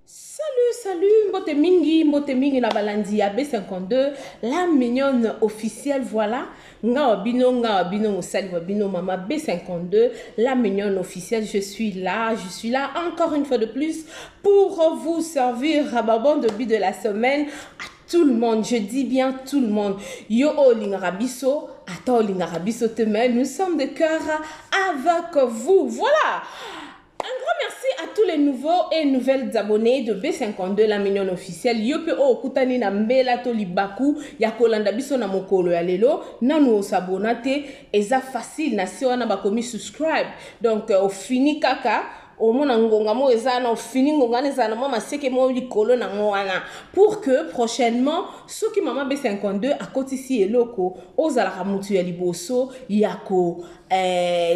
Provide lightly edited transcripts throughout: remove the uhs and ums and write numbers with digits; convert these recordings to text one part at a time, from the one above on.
Salut, mbote mingi na balandi ya B52, la mignonne officielle, voilà. Nga wabino musali wabino mama B52, la mignonne officielle, je suis là encore une fois de plus pour vous servir à babon de but de la semaine à tout le monde, je dis bien tout le monde. Yo o lingarabiso, ata o lingarabiso teme, nous sommes de cœur avec vous, voilà. Un grand merci à tous les nouveaux et nouvelles abonnés de B52, la mignonne officielle. Yope o kutani na mbela to libaku ya kolanda biso na mokolo ya lelo nanu osabonate eza facile na si wana bakomi subscribe. Donc au fini kaka au mona ngonga mo ezana au fini ngonga nezana mo maseke mo likolo na ngwana pour que prochainement ceux qui maman B52 à côté ici eloko ozala mutu ya liboso yako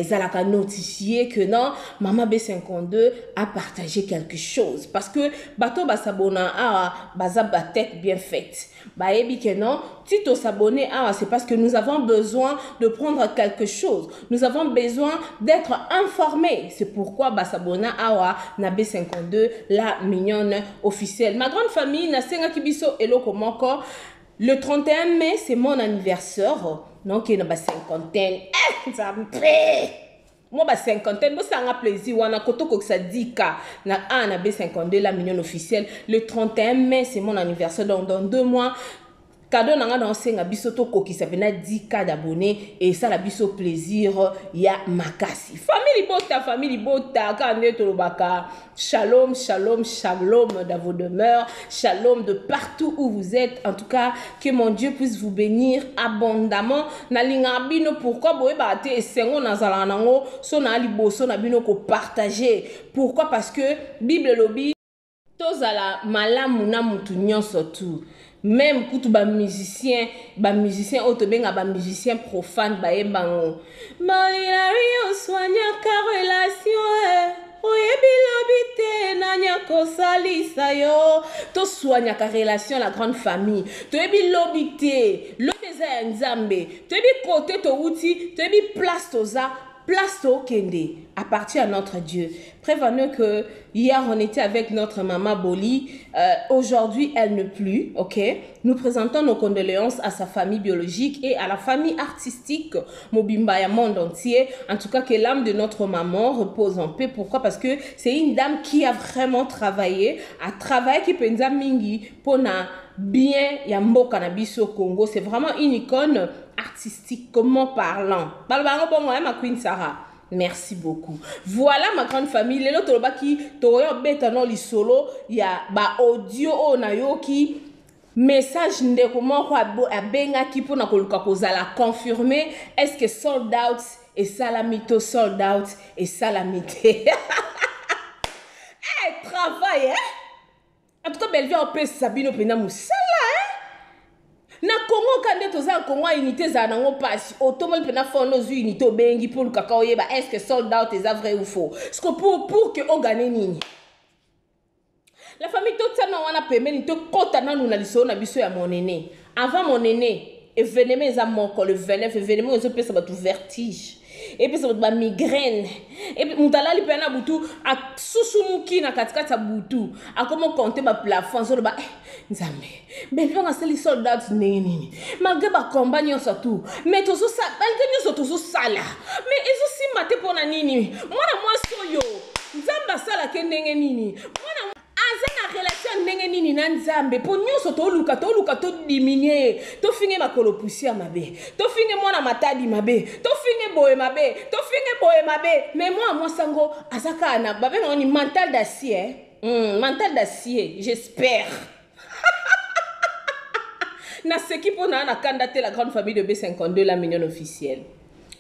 zalaka notifié que non maman B52 a partagé quelque chose parce que bato basabona a baza ba tête bien faite ba ebi que non tito s'abonner a c'est parce que nous avons besoin de prendre quelque chose, nous avons besoin d'être informés, c'est pourquoi basabona awa na B52 la mignonne officielle. Ma grande famille na senga kibiso eloko moko. Le 31 mai c'est mon anniversaire, donc il y a une cinquantaine. Ça me plaît. Moi, ma cinquantaine, ça a plaisir. On a koto koksa 10K. Na B52 la mignonne officielle. Le 31 mai c'est mon anniversaire, donc dans 2 mois. Cadeau nanga dans senga biso to koki ça vena 10K d'abonnés et ça la biso plaisir ya makasi. Famille bota kande tolobaka. Shalom dans vos demeures, shalom de partout où vous êtes. En tout cas, que mon Dieu puisse vous bénir abondamment. Na linga bino pourquoi boye ba te sengo na zala nango so na liboso na bino ko partager. Pourquoi? Parce que Bible lobby tozala malamu na mutu nyonso tout. Même pour ba musicien autobenga ba musicien profane ba yebango. Maïlario soigna ka relation oyebi lobite nanya kosalisa yo. To soigna ka relation la grande famille. To yebi lobite, lobeza nzambe. To yebi côté to outil, to yebi place toza. Place au Kende, appartient à notre Dieu. Prévenez que hier on était avec notre maman Boli, aujourd'hui elle ne plus, ok? Nous présentons nos condoléances à sa famille biologique et à la famille artistique Mobimbaya monde entier. En tout cas que l'âme de notre maman repose en paix. Pourquoi? Parce que c'est une dame qui a vraiment travaillé, qui penza mingi pona bien yambo cannabis au Congo. C'est vraiment une icône artistique, comment parlant. Ma Queen Sarah. Merci beaucoup. Voilà ma grande famille. Les autres qui toyo beta non li solo ya ba audio o na yo ki message ndeko moko a benga ki pona koluka kozala confirmer est-ce que sold out et salamito sold out et salamité. Eh travail hein. En tout cas Belleville on peut Sabino pena musala hein. Na Congo kande toza Congo unité za nango passe automol pena fondo zu unité obengi pour le cacao yeba est-ce que sold out est vrai ou faux parce que pour que on gagne nini la famille toute ça na wana pemeni to kota na nuna liso na biso ya mon aîné avant mon aîné événement za moko le 29 événement ils ont pesa ba tout vertige et puis ça va migraine et puis mutalali pena butu a susumuki na katikati ya butu a comment compter ba plafond so ba nzambe belva na seli soldats nini malgré ba combat nyonso tout mais tozo sa malgré nyonso tozo sala mais ezo si mate pona nini mwana mwaso yo nzamba sala ke ndenge nini mwana azana relation ndenge nini na nzambe po nyonso to luka to diminuer to finge makolo poussière mabe to finge mwana matadi mabe to finge boye mabe mais moi sango azaka na babe ngoni mental d'acier mental d'acier j'espère. Na seki pona na kandate la grande famille de B52 la mignonne officielle.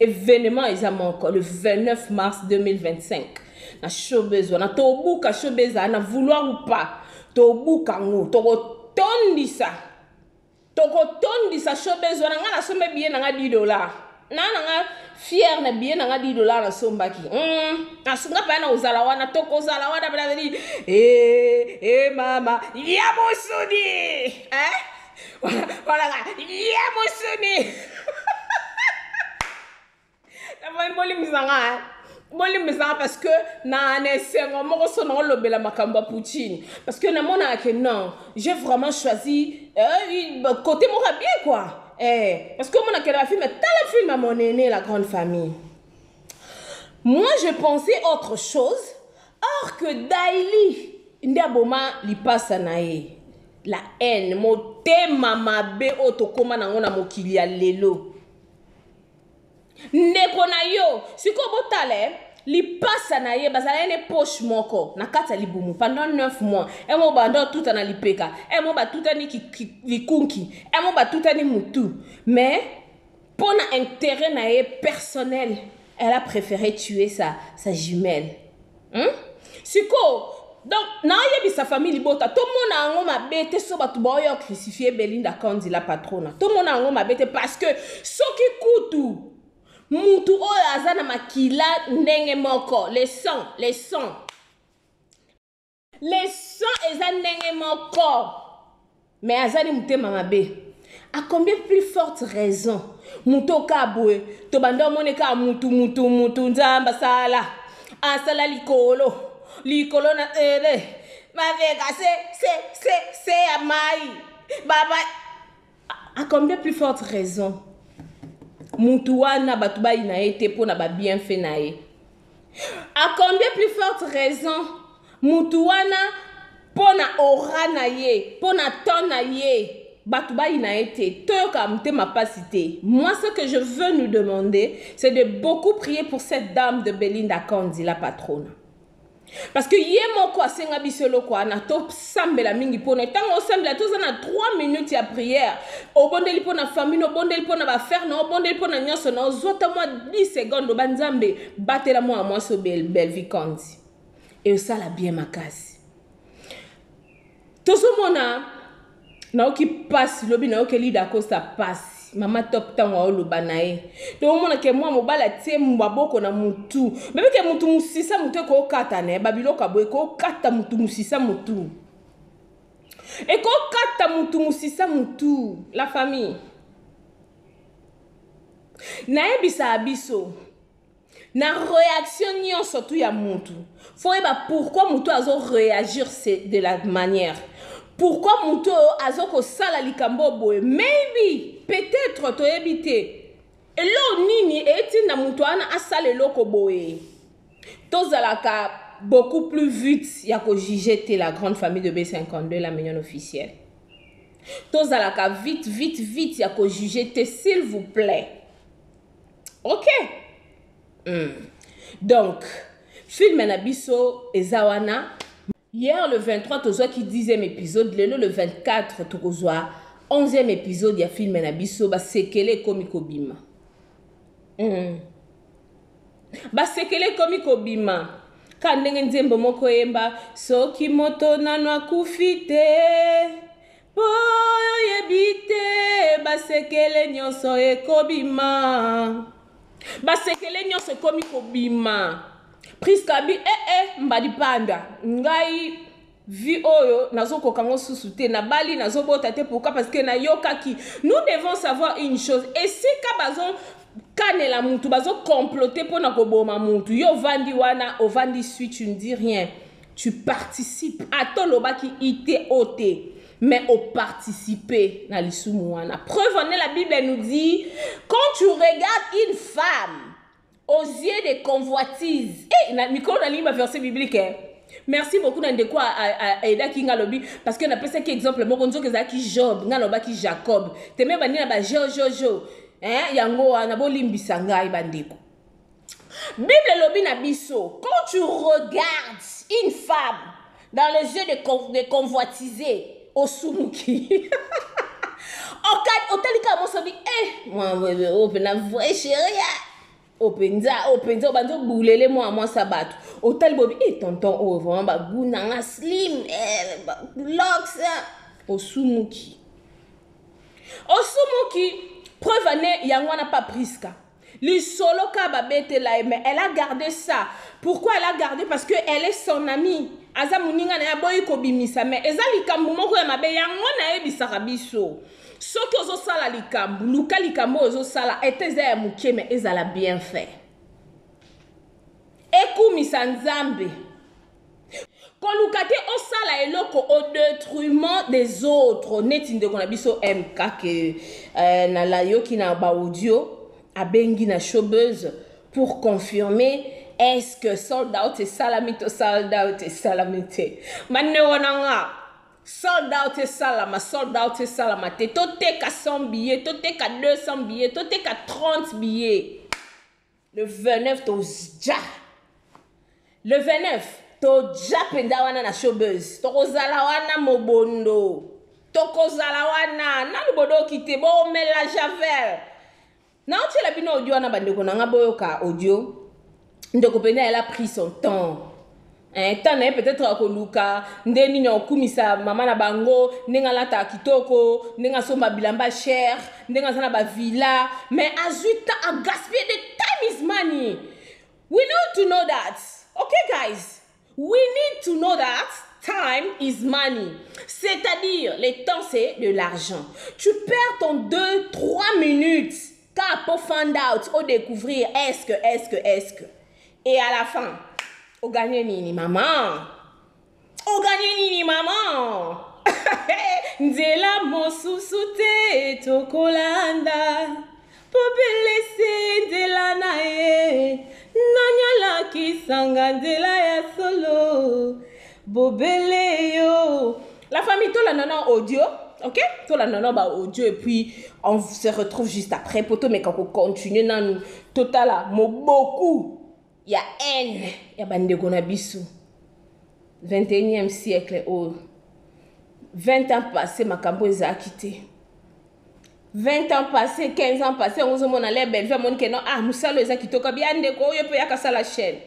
Événement encore le 29 mars 2025. Na showbiz na tobuka showbiz na vouloir ou pas tobuka ngo tokotondisa showbiz na nga na sombe bien na nga $10 na nga fier na bien na nga $10 na sombaki na sunga pa na uzala wana tokozala wana bela mama ya musuni voilà ya musuni na mboli mzanga Parce que na le makamba Poutine. Parce que que non, j'ai vraiment choisi côté mon bien quoi. Parce que mon a la film, la film à mon aîné, la grande famille. Moi, je pensais autre chose. Or que Daily, Ndiaboma li passe nae. La haine, mo te mama be otokoma na ngona mokilia lelo. Ndeko na yo, siko botale, li passe nae, bazala ene poche moko, na kata libumu, pendant 9 mois. E mo bando tout na lipeka, e mo ba tout ani likunki, e mo ba tout ani mutu. Mais, pour un intérêt nae personnel, elle a préféré tuer sa jumelle. Siko, donc, na yebi sa famille libota, tout le monde a un homme à bête, so ba tuba oyo crucifié Belinda Kandi la patrona. Tout le monde a un homme à bête parce que ce qui coûte, mutu oyo azana makila ndenge moko, les sangs eza ndenge moko. Mais azani mute mamabe. À combien plus forte raison, muto kabwe, to bando moneka mutu nzamba sala, asala likolo na mavega c'est amai baba. À combien plus forte raison, mutu wana batuba ina été pour na ba bien fait nae. À combien plus forte raison, mutu wana pour na aura nae, pour na ton nae. Batouba il n'a été ma pasité. Moi, ce que je veux nous demander, c'est de beaucoup prier pour cette dame de Belinda Kandi, la patronne. Parce que yé mon quoi, c'est un bisolo quoi, na top sambe la mingi pone. Tant au sambe la tous on a 3 minutes à prière. Au bon deli pour na famille, au bon deli pour na faire, au bon deli pour na nyanso, na zota moi 10 secondes au banzambe, batte la moi à moi sur belle vie Kandi. Et ça la bien ma case. Tout ce monde na oki passe lobi na oki lida kosta passe mama top tango o lobanae to mona ke moi mobala tie mbaboko na mutu bebe ke mutu musisa mutu ko kata ne babiloka boy ko kata mutu musisa mutu et ko kata mutu musisa mutu la famille na ebisa abiso na réaction nyon surtout ya mutu faut eba pourquoi mutu azo réagir de la manière. Pourquoi muto azoko sala likambo boy? Maybe, peut-être to ebité. Et là nini eti na muto ana asale loko boy. Tozalaka beaucoup plus vite yako jijete la grande famille de B52 la mignonne officielle. Tozalaka vite yako jijete s'il vous plaît. OK. Donc, film nabiso ezawana. Hier, le 23, tu as qui 10e épisode. Le 24, tu as 11e épisode. Il y a film Nabiso. C'est quel comico bima. C'est quel comico bima. Quand tu as moko yemba, so ki moto nanwa kufite. Boyo yebite. C'est quel nyonso e kobima. C'est quel nyonso comico bima. Priskabi mbadi panda ngai vi oyo nazoko kango susute na bali nazobota te pourquoi parce que na yokaki nous devons savoir une chose et si kabazon kanela mutu bazo comploter pour na koboma mutu yo vandi wana o vandi suite tu ne dis rien tu participes à ton lobaki ite ote mais au participer na lisumu wana preuve en est la Bible nous dit quand tu regardes une femme aux yeux des convoitises. Nicolas a lu ma verset biblique. Merci beaucoup Nandeko à Eda Kinga Lobby parce qu'on appelle ça qui exemple moi on dit que c'est qui Job, ngaloba qui Jacob. Te même bani na ba Jojo. Yango na bo limbisa ngai bandeko. Bible Lobby na biso. Quand tu regardes une femme dans les yeux de convoitiser au sumuki. Au telika mo sobi moi open la vraie chérie. Openza banzo boulele moi sabat otal bobi tonton o vraiment ba gouna slim locks osumuki preuve ane yango na pas priska li solo ka ba bete la mais elle a gardé ça. Pourquoi elle a gardé? Parce que elle est son amie aza muninga na ya boyi ko bimisa mais ezali kambu moko ya mabe yango na ebisaka biso. Ce que vous sala likambu, luka likambu ozo sala eteza ya muke mais ezala bien fait. ekumisa nzambe koluka te osala eloko au détriment des autres neti ndeko na biso mk ke na layoki na baaudio abengi na showbuzz pour confirmer est-ce que sold out et salami to sold out et salami te manne wonanga sold out et salama te toteka 100 billets toteka 200 billets toteka 30 billets le 29 toja le 29 toja penda wana na showbuzz tokozala wana mobondo tokozala wana nanu bodoki te bomela javel na otela bino audio wana bandeko nanga boyoka audio ndeko penda elle a pris son temps temps na peut-être akoluka ndeni na okumisa mama na bango ndenga lata kitoko ndenga somba bilamba cher ndenga sana ba villa mais azuta a gaspiller the time is money. We need to know that. Okay guys, we need to know that time is money. C'est-à-dire, le temps c'est de l'argent. Tu perds ton 2-3 minutes pour find out, au découvrir est-ce que. Et à la fin, au gagner nini maman. Au gagner nini maman. Nzela mosusute tokolanda. Popelese nzela na ye. Nanyala kisanga nzela ya solo. Bobele yo. La famille tola nana audio. Ok? Tola nana ba audio et puis on se retrouve juste après. Poto mais quand on continue dans nous total mo beaucoup. Il y a haine. Il y a bande de bisu. 21e siècle oh. 20 ans passés ma cambo a quitté. 20 ans passés, 15 ans passés, on se mon allait belle vie mon kenon ah musalo eza kitoko bien ndeko yo pe yakasa la chaîne.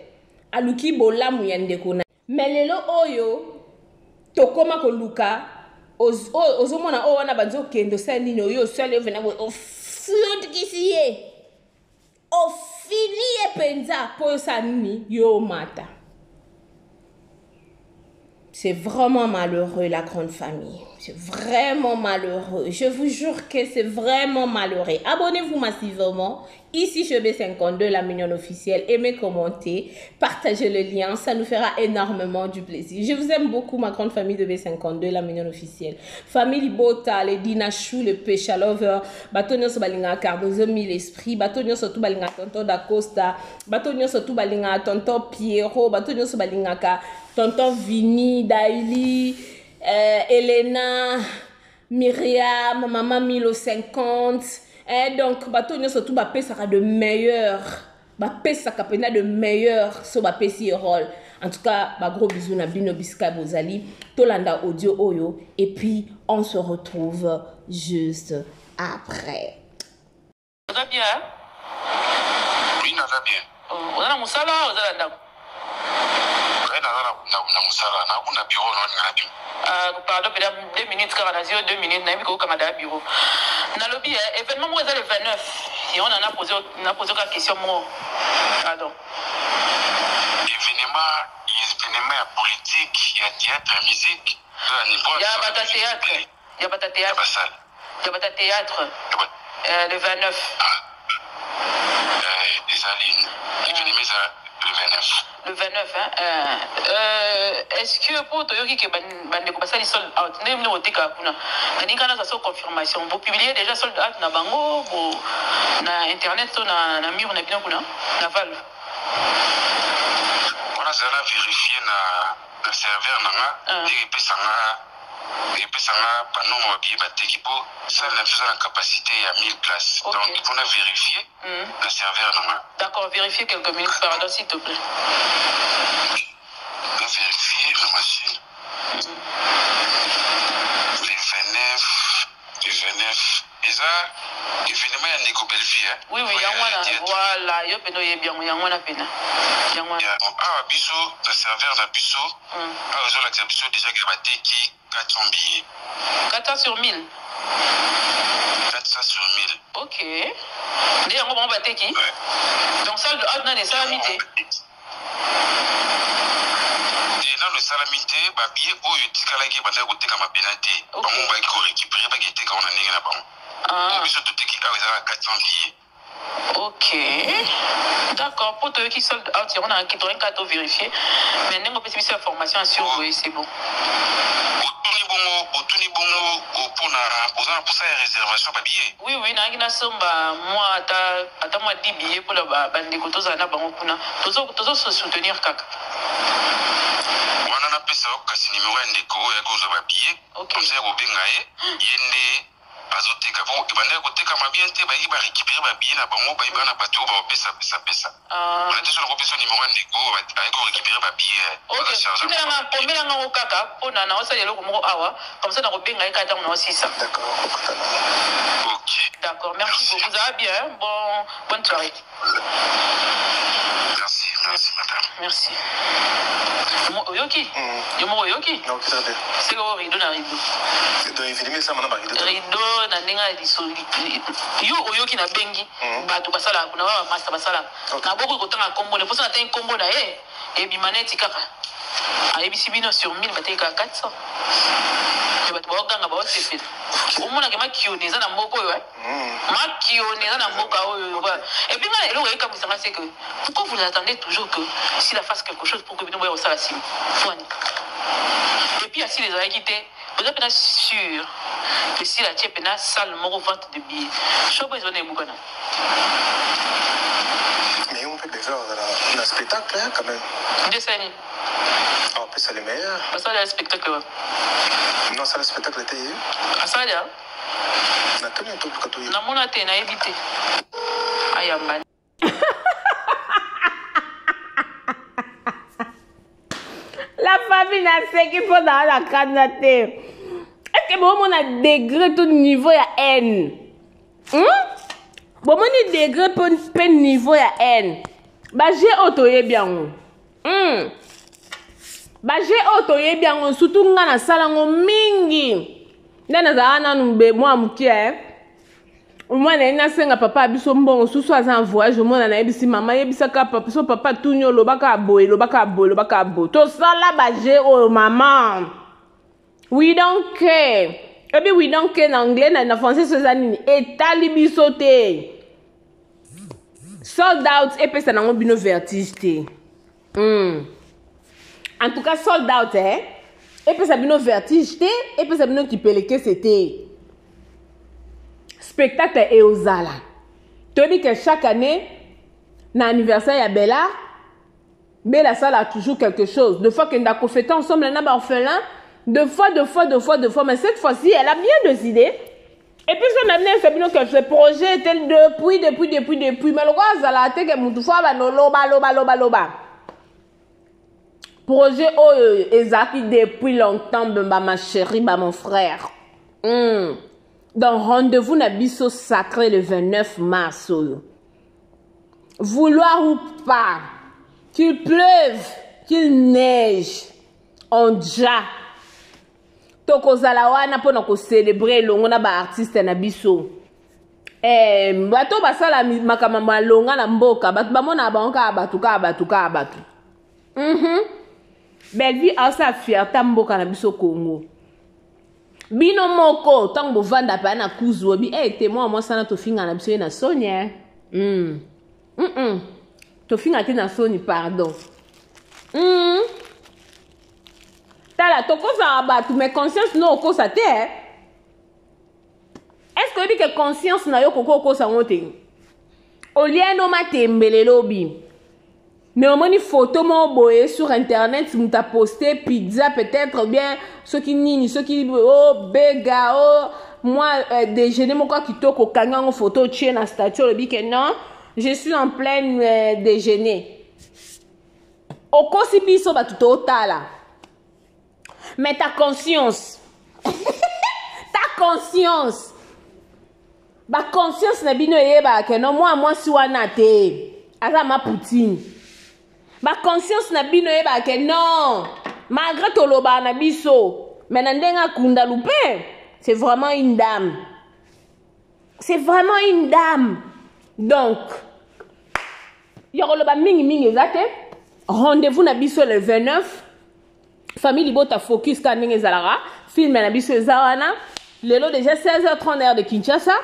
Aluki bola mu yandeko na. Mais lelo oyo tokoma ko luka ozomona o wana banzo kendo sani oyo sale vena o flood kisiye. O filie penza po sani yo mata. C'est vraiment malheureux, la grande famille. C'est vraiment malheureux. Je vous jure que c'est vraiment malheureux. Abonnez-vous massivement. Ici, je B52, la mignonne officielle. Aimez, commentez, partagez le lien. Ça nous fera énormément du plaisir. Je vous aime beaucoup, ma grande famille de B52, la mignonne officielle. Famille Bota, les Dinachou, le Pécha Lover, Batonio Sobalinga, Cardozo, Mille Esprit, Batonio Sotou Balinga, Tonton Dacosta, Batonio Sotou Balinga, Tonton Pierrot, Batonio Sobalinga, Tonton Vini, Daily, Elena, Myriam, Maman Milo 50. Et donc, Batonio surtout Bapé sera de meilleur. Bapé sera de meilleur sur Bapé si rôle. En tout cas, gros bisous na bino biska bozali. Tolanda audio oyo. Et puis, on se retrouve juste après. Ça va bien? Oui, ça va bien. On a musala ou on a la pardon, 2 minutes, 2 minutes, n'a bureau. Dans le lobby, événement, moi, le 29. Et on en a posé une question, moi. Pardon. Événement politique, il y a théâtre, musique. Il y a pas théâtre. Il y a pas théâtre. Il y a pas théâtre. Le 29. Des Alines. Événement, le 29. Le 29, hein? Est-ce que pour toi, qui est sold out, confirmation. Vous publiez déjà sold out na bango, na internet, na mur, na bien, na valve. On a vérifié na serveur, et puis ça a panneau mobile, ça a une capacité à 1000 places. Okay. Donc on a vérifié le serveur. D'accord, vérifiez quelques minutes, pardon, s'il te plaît. On a vérifié la machine. Les 29. Et ça, événement, il y a Nico Bellevue. Oui, il y a voilà, il y a bien, il y a un peine. Ah, Bissot, le serveur de Bissot, la Bissot déjà qui va qui 400 billets. 400 sur 1000. 400 sur 1000. Ok. Déjà, on va battre qui? Donc, ça, le n'est pas limité. Dans le salamité, billet où il y a des batailles côté comme pénalité. On va récupérer pas qui était quand on a négé là-bas. Bissot tout qui a 400 billets. Ok. D'accord. Pour toi qui sold out, on a un cadeau vérifié. Mais nous, on peut faire formation sur vous, c'est bon. Pour ça, réservation pas billet. Oui, oui, na somba moi ata moi 10 billets pour la bande ko to zana bango kuna. Tozo se soutenir kaka. Wana na pesa kasi numéro ndeko ya ko zo ba billet. Comme ça ko benga yende azotika pour bande ko teka ma bien te ba iba récupérer ba billet na bango ba iba na bato ba pesa. On a déjà le repération numéro ndeko ba ko récupérer ba billet. OK. Combien nga ko kaka pour na osa yelo ko mo awa comme ça na ko benga ka ta na 600. D'accord. OK. D'accord, merci beaucoup. Vous allez bien. Bonne soirée. Merci, madame. Merci. Oyoki? Oyoki? Non, c'est bien. C'est le rideau na rideau. Rideau na nenga lisoli. Yo Oyoki na bengi. Bato basala kuna wa master basala. Na boko ko tanga kombo ne posa na ten kombo na e bimaneti kaka. Ayebisi bino sur 1000 bateka 400. Mais bato ba ganga ba osefela. Omona ke makioneza na mboko yo makioneza na mboka oyo et puis là le comme ça c'est que pourquoi vous attendez toujours que s'il a fasse quelque chose pour que vous voyez ça la sim et puis si les a quitté vous êtes pas sûr que si la tchèpe na salle moro vente de billets je peux besoin de bukana mais on peut faire un spectacle hein, quand même de scène on peut ça les meilleurs ça le spectacle non ça le spectacle était ça là na mona te na éviter ayamba la famille n'a ce qu'il faut dans la canate. Est-ce que bon on a degré tout niveau ya haine bon on degré pour niveau ya haine ba j'ai otoye bien ba j'ai otoye bien surtout nga na salango mingi nana za na numbe moi mukie moi na ina senga papa biso mbongo susu aza en voyage moi na yebisi mama yebisa ka papa so papa tunyo lobaka boy to sala ba j'ai o maman we don't care ebi we don't care na anglais na français so za nini etali biso te sold out epesa na ngobino vertige te en tout cas sold out et puis ça bino vertige et puis ça bino qui peleke c'était spectacle et aux ala tu dis que chaque année na anniversaire ya Bella salle a toujours quelque chose de fois que ndako fêter ensemble na ba orphelin deux fois mais cette fois-ci elle a bien décidé et puis son amené c'est bino que ce projet était depuis mais le roi zala te que mutu fois ba no loba projet Ezaki depuis longtemps, ma chérie, mon frère. Donc, rendez-vous na biso sacré le 29 mars. Vouloir ou pas, qu'il pleuve, qu'il neige, on déjà. Toko zalawana pour nous célébrer l'ongo na ba artiste na biso. Bato basala makamama longa na mboka, bato bamona banka abatu. Belle a sa fierté mboka na biso Congo. Bino moko tango vanda pa na kuzu bi témoin sana to finga na biso na Sonia. To finga te na Soni pardon. Tala to kosa abatu mais conscience no kosa te. Est-ce que dit que conscience na yo koko kosa ngote? Olieno matembele lobi. Mais au moins une photo mon boye sur internet tu m'as posté pizza peut-être bien ceux qui nini ceux qui oh bega oh moi déjeuner mon quoi qui toque au kangang photo tient la statue le dit que non je suis en plein déjeuner au kosipi so ba tout là mais ta conscience ba conscience na bino yeba que non moi si wana te asa ma poutine. Ma conscience na bino eba ke non malgré toloba na biso mais na ndenga kunda loupé c'est vraiment une dame donc yoroba mingi ezate rendez-vous na biso le 29 famille libota focus ka ndenge zalara film na biso ezawana lelo déjà 16h30 heure de Kinshasa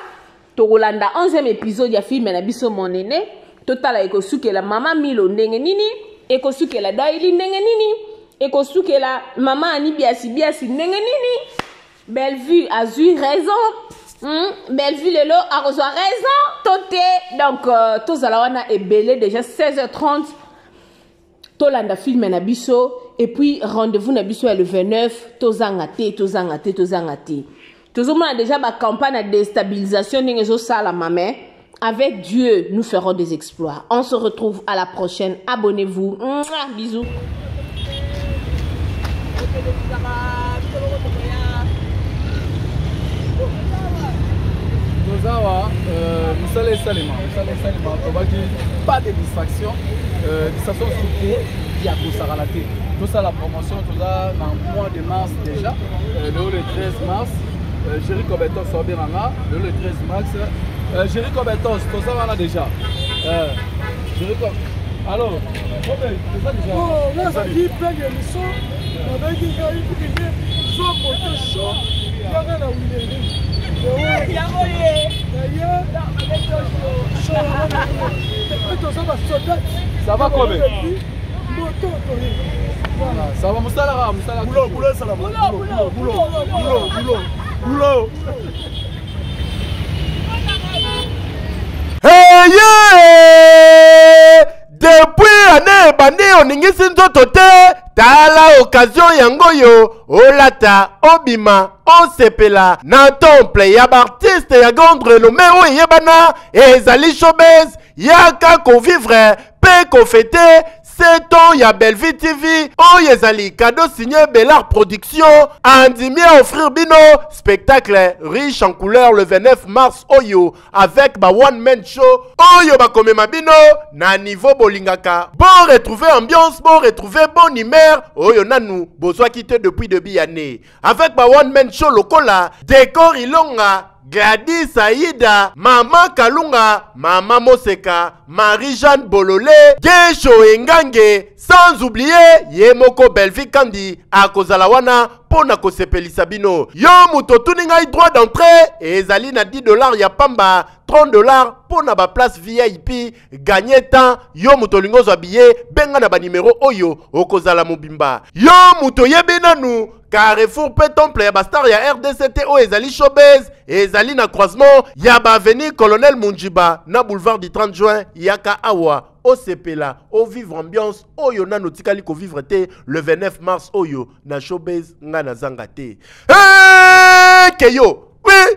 Tolanda 11e épisode ya film na biso monene. Totala ekosuke la mama Milo ndenge nini, ekosuke la Daili ndenge nini, ekosuke la mama Ani biasi ndenge nini. Bellevue a eu raison. Bellevue lelo a reçu raison. Toté donc tozala wana ebele déjà 16h30. Tolanda film na biso et puis rendez-vous na biso le 29 tozangate. Tozomona déjà ma campagne de déstabilisation ningezo sala maman. Avec Dieu, nous ferons des exploits. On se retrouve à la prochaine. Abonnez-vous. Bisous. Nous allons pas de distraction. Distraction surtout, il y a tout ça à la tête. Tout ça, la promotion, tout ça, dans le mois de mars déjà, le 13 mars. Jericho Betos sort bien le 13 mars. Jericho Betos, tout ça on a déjà. Jericho. Alors, c'est ça déjà. Oh, là, ça dit plein d'émissions. On a dit qu'il y a eu soit pour le show, il y a rien à oublier. Ça va combien? Ça va, Moussala. Boulot. Hey, yeah! Depuis année bandi oningisi nzoto te tala occasion yango yo olata obima osepela na temple ya artiste ya grande renommée o yebana ezali showbiz yaka convivre pe kofete 7 ans ya Bellevue TV oyo ezali cadeau signé Bellard Production andimi à offrir bino spectacle riche en couleurs le 29 mars oyo avec ba one man show oyo ba komema bino na niveau bolingaka bon retrouver ambiance bon retrouver bonne humeur oyo nanu bozwa quitté depuis début année avec ba one man show lokola décor ilonga Gladys Aïda, Maman Kalunga, Maman Moseka, Marie-Jeanne Bololé, Gesho Engange, sans oublier Yemoko Bellevue Kandi, Akozalawana, Pona Kosepelisa bino. Yo muto tuninga droit d'entrée, et ezali na $10 ya pamba, $30 pona ba place VIP, gagner temps, yo muto lingozo habillé, benga na ba numéro oyo, okozala mobimba. Yo muto yebenanu, Carrefour pe temple ya bastar ya RDCT o ezali showbiz ezali na croisement ya ba avenue Colonel Munjiba na boulevard du 30 juin yaka awa o sepela o vivre ambiance oyo na notikali ko vivre te le 29 mars oyo na showbiz nga na zanga te keyo oui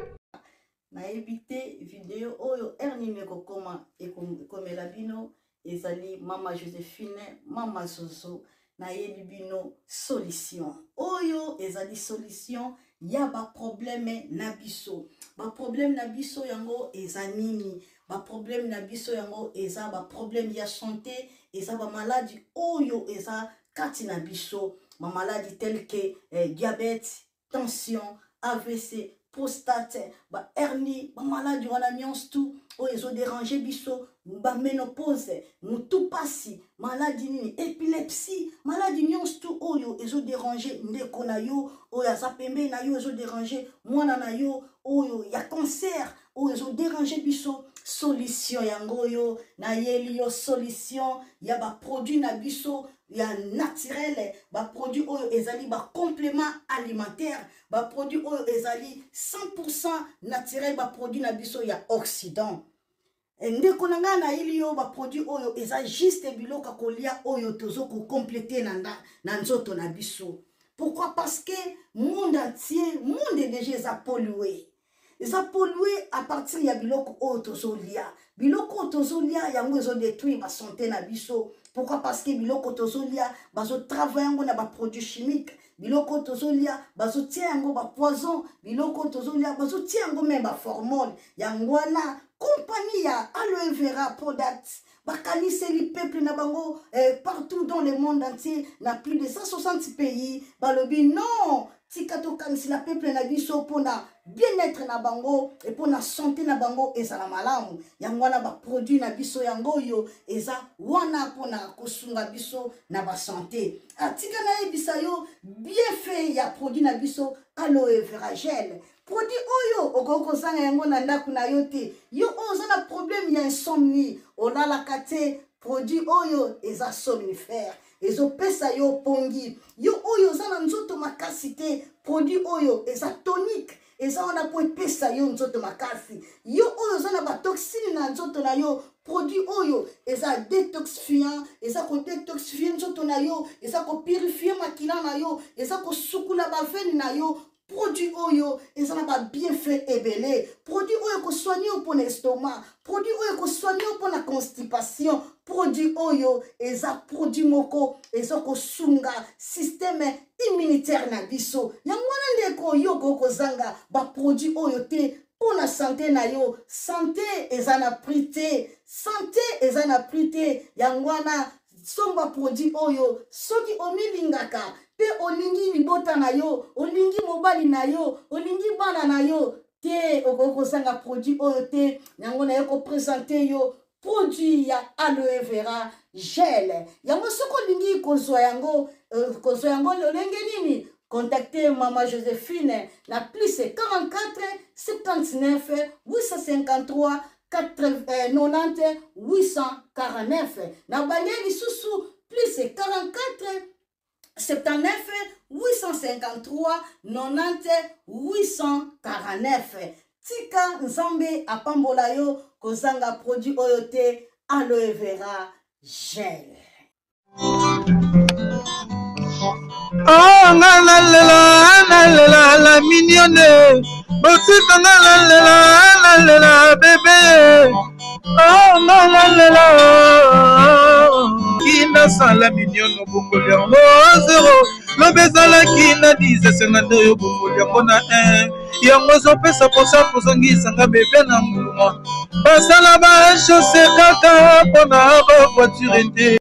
na éviter vidéo oyo ernime ko koma e komela bino ezali mama Joséphine mama Zozo na yebi bino solution oyo ezali solution ya ba problème na biso yango eza nini ba problème na biso yango eza ba problème ya santé eza ba maladie oyo eza kati na biso ba maladie telle que diabète tension AVC prostate ba hernie ba maladie wana nyonso tout oyo ezo déranger biso ba ménopause mutu pasi maladie nini épilepsie maladie nyonso tout oyo ezo déranger ndeko na yo oyo aza pembe na yo ezo déranger mwana na yo oyo ya cancer oyo ezo déranger biso solution yango yo na yeli yo solution ya ba produit na biso ya naturel ba produit oyo ezali ba complément alimentaire ba produit oyo ezali 100% naturel ba produit na biso ya Occident ndeko na nga na ili yo ba produit oyo eza juste biloka kolia oyo tozo ko compléter na nzoto na biso. Pourquoi? Parce que monde entier monde déjà eza pollué. Eza pollué à partir ya biloko oyo tozo lia. Biloko tozo lia yango ezo détruire ba santé na biso. Pourquoi? Parce que biloko tozo lia bazo travailler yango na ba produits chimiques. Biloko tozolia bazo tia yango ba poison, biloko tozolia bazo tia yango même ba hormone. Yango wana compagnie ya aloe vera products bakaniseli peuple na bango partout dans le monde entier na plus de 160 pays balobi non tikato kanisila peuple na biso pona bien-être na bango et pona santé na bango ezala malamu yango wana ba produit na biso yango yo eza wana pona kosunga biso na ba santé atika na ebisa yo bien fait ya produit na biso aloe vera gel produit oyo okokozanga yango na ndako na yo te yo oza na problème ya insomnie olalaka te produit oyo eza somnifère ezopesa yo pongi yo oyo oza na nzoto makasi te produit oyo eza tonique eza wana po epesa yo nzoto makasi yo oyo oza na batoxine na nzoto na yo produit oyo eza détoxifiant eza kodétoxifie nzoto na yo eza kopurifie makila na yo eza kosukula bavene na yo produit oyo eza na babienfait ebele produit oyo kosoigne yo mpona estomac produit oyo kosoigne yo mpona constipation produit oyo eza produit moko eza kosunga système immunitaire na biso yango wana ndeko yo kokozanga baproduit oyo te mpona santé na yo santé eza na prix te santé eza na prix te yango wana somba produit oyo soki omilingaka pe olingi libota na yo olingi mobali na yo olingi bana na yo te okozanga produit oyo te yango na yo kopresente yo produit ya aloe vera gel yango soko olingi kozwa yango lolenge nini contactez Maman Joséphine la plus 44 79 853 90 849 na balieli susu plus 44 79 853 90 849 tika nzambe apambola yo kozanga produit oyo te aloe vera gel. Oh la mignonne, botika la bébé. Oh la kina sala mignonne bokoli yango 0 lobezala kina 10 52 yo bokoli yango na 1 yango zopesa posa kozongisanga bebe na mbuma basala bachose kaka mpona bavoiture te